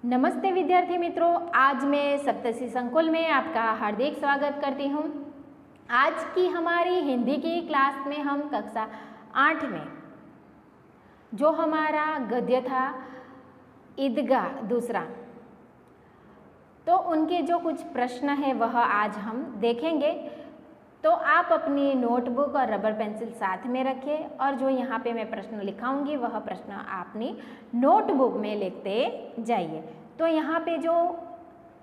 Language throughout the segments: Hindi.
नमस्ते विद्यार्थी मित्रों, आज मैं सप्तऋषि संकुल में आपका हार्दिक स्वागत करती हूँ। आज की हमारी हिंदी की क्लास में हम कक्षा 8 में जो हमारा गद्य था ईदगाह दूसरा, तो उनके जो कुछ प्रश्न है वह आज हम देखेंगे। तो आप अपनी नोटबुक और रबर पेंसिल साथ में रखें और जो यहाँ पे मैं प्रश्न लिखाऊंगी वह प्रश्न आप अपनी नोटबुक में लिखते जाइए। तो यहाँ पे जो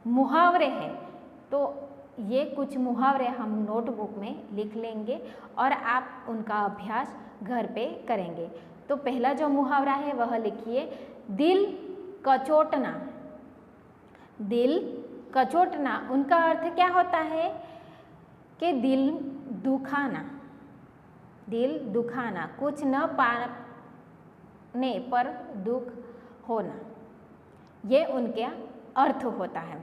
मुहावरे हैं, तो ये कुछ मुहावरे हम नोटबुक में लिख लेंगे और आप उनका अभ्यास घर पे करेंगे। तो पहला जो मुहावरा है वह लिखिए, दिल कचोटना। दिल कचोटना, उनका अर्थ क्या होता है कि दिल दुखाना। दिल दुखाना, कुछ न पाने पर दुख होना, ये उनका अर्थ होता है।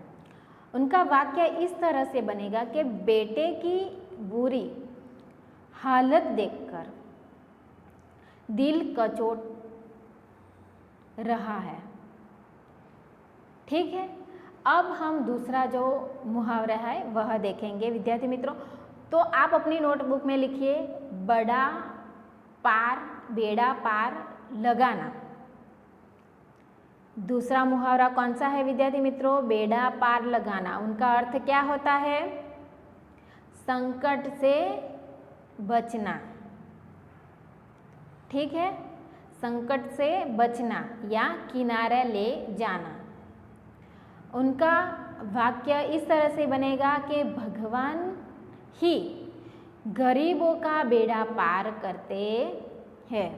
उनका वाक्य इस तरह से बनेगा कि बेटे की बुरी हालत देखकर दिल कचोट रहा है। ठीक है, अब हम दूसरा जो मुहावरा है वह देखेंगे विद्यार्थी मित्रों। तो आप अपनी नोटबुक में लिखिए, बेड़ा पार लगाना। दूसरा मुहावरा कौन सा है विद्यार्थी मित्रों? बेड़ा पार लगाना। उनका अर्थ क्या होता है? संकट से बचना। ठीक है, संकट से बचना या किनारे ले जाना। उनका वाक्य इस तरह से बनेगा कि भगवान ही गरीबों का बेड़ा पार करते हैं।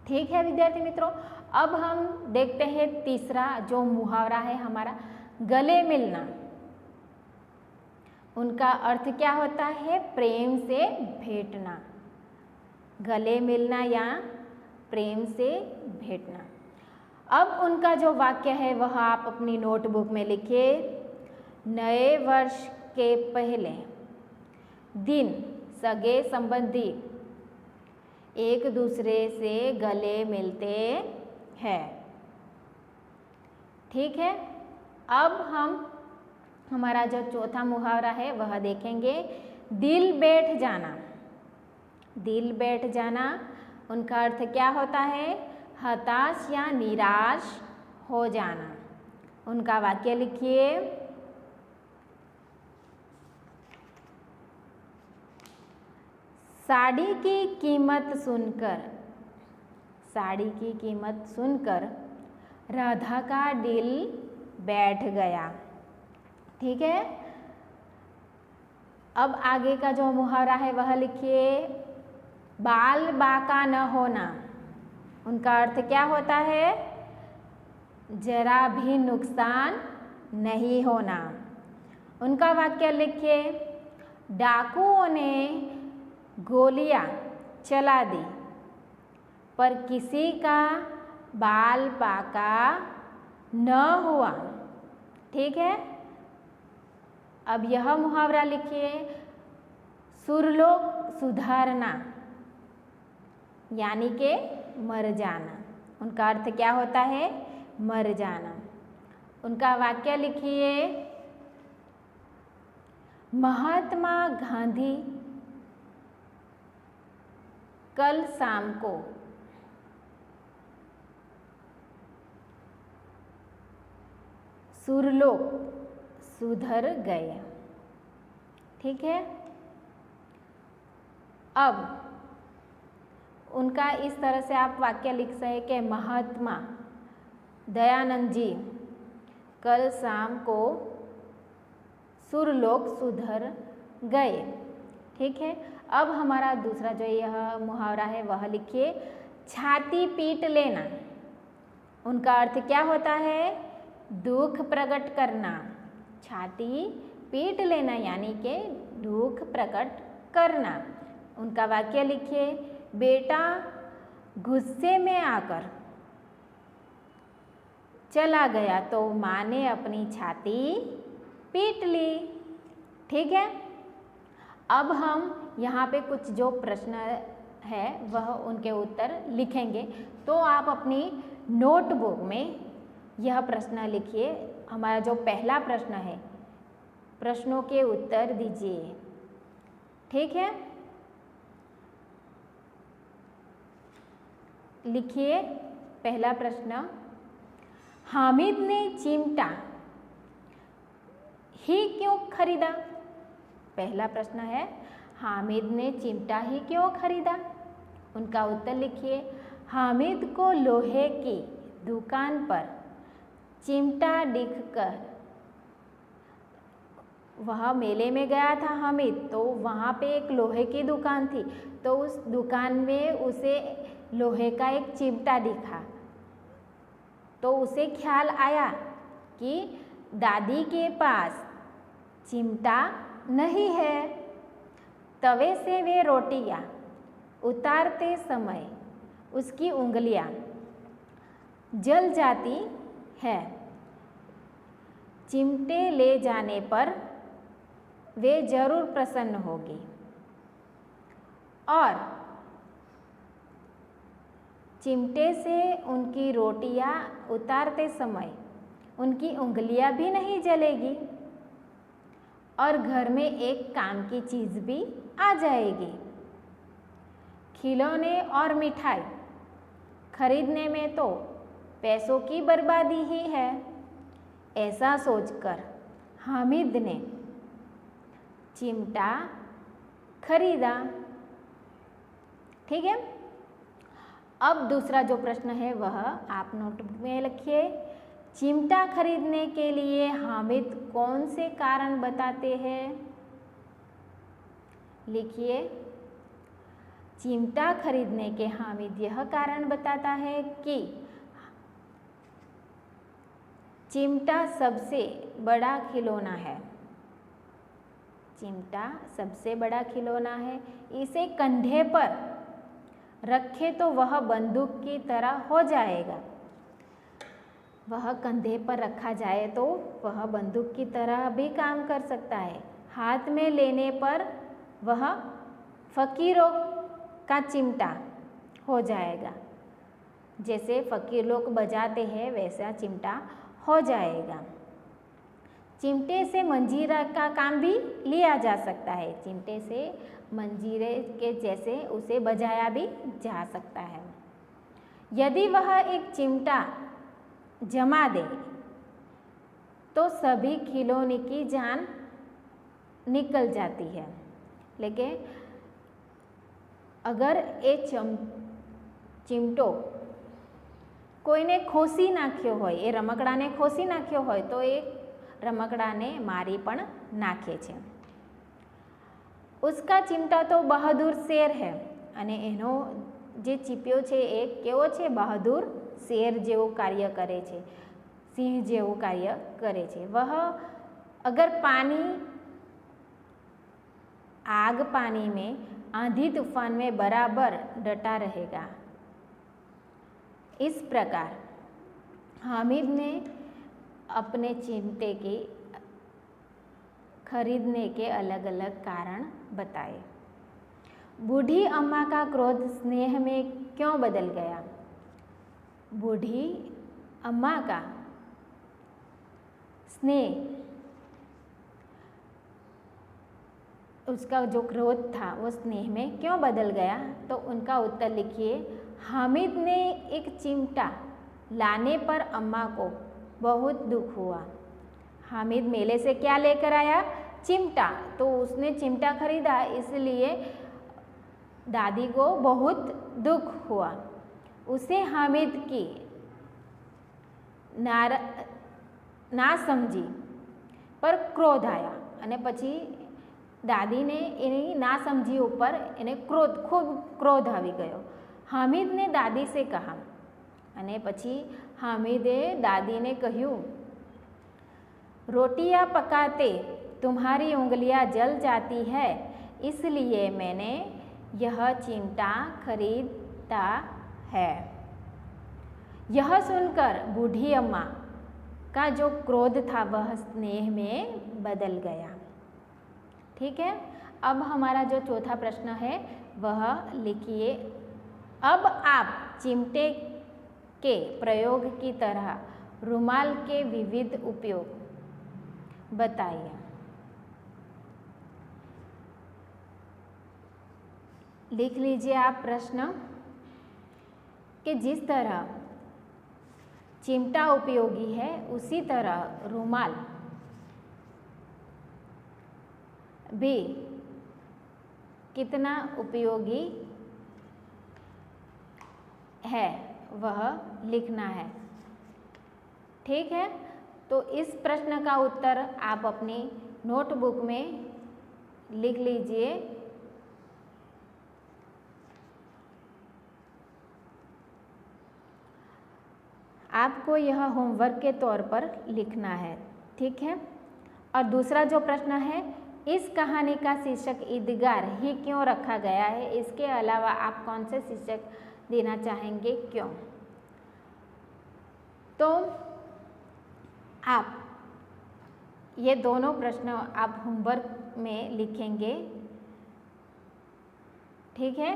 ठीक है विद्यार्थी मित्रों, अब हम देखते हैं तीसरा जो मुहावरा है हमारा, गले मिलना। उनका अर्थ क्या होता है? प्रेम से भेंटना। गले मिलना या प्रेम से भेंटना। अब उनका जो वाक्य है वह आप अपनी नोटबुक में लिखिए, नए वर्ष के पहले दिन सगे संबंधी एक दूसरे से गले मिलते हैं। ठीक है, अब हम हमारा जो चौथा मुहावरा है वह देखेंगे, दिल बैठ जाना। दिल बैठ जाना, उनका अर्थ क्या होता है? हताश या निराश हो जाना। उनका वाक्य लिखिए, साड़ी की कीमत सुनकर राधा का दिल बैठ गया। ठीक है, अब आगे का जो मुहावरा है वह लिखिए, बाल बाका न होना। उनका अर्थ क्या होता है? जरा भी नुकसान नहीं होना। उनका वाक्य लिखिए, डाकुओं ने गोलियां चला दी पर किसी का बाल बाका न हुआ। ठीक है, अब यह मुहावरा लिखिए, सुरलोक सुधारना यानी के मर जाना। उनका अर्थ क्या होता है? मर जाना। उनका वाक्य लिखिए, महात्मा गांधी कल शाम को सुरलोक सुधर गए। ठीक है, अब उनका इस तरह से आप वाक्य लिख सके कि महात्मा दयानंद जी कल शाम को सुरलोक सुधर गए। ठीक है, अब हमारा दूसरा जो यह मुहावरा है वह लिखिए, छाती पीट लेना। उनका अर्थ क्या होता है? दुख प्रकट करना। छाती पीट लेना यानी कि दुख प्रकट करना। उनका वाक्य लिखिए, बेटा गुस्से में आकर चला गया तो माँ ने अपनी छाती पीट ली। ठीक है, अब हम यहाँ पे कुछ जो प्रश्न है वह उनके उत्तर लिखेंगे। तो आप अपनी नोटबुक में यह प्रश्न लिखिए। हमारा जो पहला प्रश्न है, प्रश्नों के उत्तर दीजिए। ठीक है, लिखिए पहला प्रश्न, हामिद ने चिमटा ही क्यों खरीदा? पहला प्रश्न है, हामिद ने चिमटा ही क्यों खरीदा? उनका उत्तर लिखिए। हामिद को लोहे की दुकान पर चिमटा दिखकर, वह मेले में गया था हामिद, तो वहाँ पे एक लोहे की दुकान थी, तो उस दुकान में उसे लोहे का एक चिमटा दिखा, तो उसे ख्याल आया कि दादी के पास चिमटा नहीं है। तवे से वे रोटियां उतारते समय उसकी उंगलियां जल जाती है। चिमटे ले जाने पर वे जरूर प्रसन्न होगी और चिमटे से उनकी रोटियां उतारते समय उनकी उंगलियां भी नहीं जलेगी और घर में एक काम की चीज़ भी आ जाएगी। खिलौने और मिठाई खरीदने में तो पैसों की बर्बादी ही है। ऐसा सोचकर हामिद ने चिमटा खरीदा। ठीक है, अब दूसरा जो प्रश्न है वह आप नोटबुक में लिखिए। चिमटा खरीदने के लिए हामिद कौन से कारण बताते हैं? लिखिए, चिमटा खरीदने के हामिद यह कारण बताता है कि चिमटा सबसे बड़ा खिलौना है। चिमटा सबसे बड़ा खिलौना है, इसे कंधे पर रखे तो वह बंदूक की तरह हो जाएगा। वह कंधे पर रखा जाए तो वह बंदूक की तरह भी काम कर सकता है। हाथ में लेने पर वह फकीरों का चिमटा हो जाएगा। जैसे फकीर लोग बजाते हैं वैसा चिमटा हो जाएगा। चिमटे से मंजीरा का काम भी लिया जा सकता है। चिमटे से मंजीरे के जैसे उसे बजाया भी जा सकता है। यदि वह एक चिमटा जमा दे तो सभी खिलौने की जान निकल जाती है। लेकिन अगर ये चिमटो કોઈને ખોસી નાખ્યો હોય, એ રમકડાને ખોસી નાખ્યો હોય તો એ રમકડાને મારી પણ નાખે છે। उसका चिमटा तो बहादुर शेर है અને એનો જે ચીપિયો છે એ કેવો છે? બહાદુર शेर જેવું કાર્ય કરે છે, સિંહ જેવું કાર્ય કરે છે। वह अगर पानी आग पानी में आंधी तूफान में बराबर डटा रहेगा। इस प्रकार हामिद ने अपने चिमटे के खरीदने के अलग अलग कारण बताए। बूढ़ी अम्मा का क्रोध स्नेह में क्यों बदल गया? बूढ़ी अम्मा का स्नेह, उसका जो क्रोध था वो स्नेह में क्यों बदल गया? तो उनका उत्तर लिखिए। हामिद ने एक चिमटा लाने पर अम्मा को बहुत दुख हुआ। हामिद मेले से क्या लेकर आया? चिमटा। तो उसने चिमटा खरीदा, इसलिए दादी को बहुत दुख हुआ। उसे हामिद की ना समझी पर क्रोध आया અને પછી દાદીને એની ના સમજી ઉપર એને ખૂબ ક્રોધ આવી ગયો। હામિદને દાદી से कहा અને પછી હામિદે દાદીને કહ્યું, रोटियां पकाते तुम्हारी उंगलियां जल जाती है, इसलिए मैंने यह चिमटा खरीदा है। यह सुनकर बूढ़ी अम्मा का जो क्रोध था वह स्नेह में बदल गया। ठीक है, अब हमारा जो चौथा प्रश्न है वह लिखिए। अब आप चिमटे के प्रयोग की तरह रुमाल के विविध उपयोग बताइए। लिख लीजिए आप प्रश्न कि जिस तरह चिमटा उपयोगी है उसी तरह रुमाल भी कितना उपयोगी है वह लिखना है। ठीक है, तो इस प्रश्न का उत्तर आप अपनी नोटबुक में लिख लीजिए। आपको यह होमवर्क के तौर पर लिखना है। ठीक है, और दूसरा जो प्रश्न है, इस कहानी का शीर्षक ईदगार ही क्यों रखा गया है? इसके अलावा आप कौन से शीर्षक देना चाहेंगे, क्यों? तो आप ये दोनों प्रश्न आप होमवर्क में लिखेंगे। ठीक है,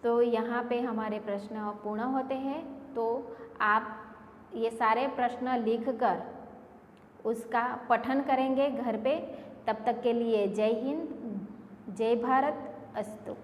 तो यहाँ पे हमारे प्रश्न पूर्ण होते हैं। तो आप ये सारे प्रश्न लिखकर उसका पठन करेंगे घर पे। तब तक के लिए जय हिंद, जय भारत, अस्तु।